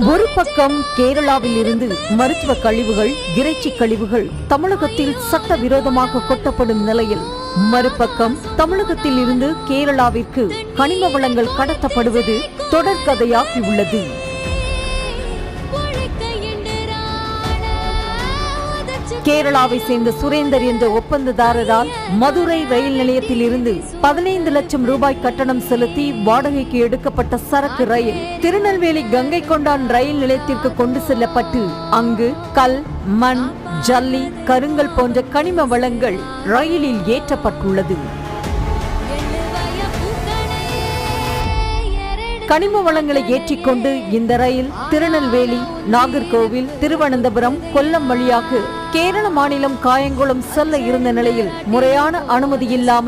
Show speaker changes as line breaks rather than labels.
ஒரு பக்கம் கேரளாவில் இருந்து மருத்துவ கழிவுகள், இறைச்சி கழிவுகள் தமிழகத்தில் சட்டவிரோதமாக கொட்டப்படும் நிலையில், மறுபக்கம் தமிழகத்தில் இருந்து கேரளாவிற்கு கனிம வளங்கள் கடத்தப்படுவது தொடர்கதையாகியுள்ளது. கேரளாவை சேர்ந்த சுரேந்தர் என்ற ஒப்பந்ததாரரால் மதுரை ரயில் நிலையத்தில் இருந்து 15 லட்சம் ரூபாய் கட்டணம் செலுத்தி வாடகைக்கு எடுக்கப்பட்ட சரக்கு ரயில் திருநெல்வேலி கங்கை கொண்டான் ரயில் நிலையத்திற்கு கொண்டு செல்லப்பட்டு அங்கு கல், மண், ஜல்லி, கருங்கல் போன்ற கனிம வளங்கள் ரயிலில் ஏற்றப்பட்டுள்ளது. கனிம வளங்களை ஏற்றிக்கொண்டு இந்த ரயில் திருநெல்வேலி, நாகர்கோவில், திருவனந்தபுரம், கொல்லம் வழியாக கேரள மாநிலம் காயங்குளம் செல்ல இருந்த நிலையில் முறையான அனுமதி இல்லாமல்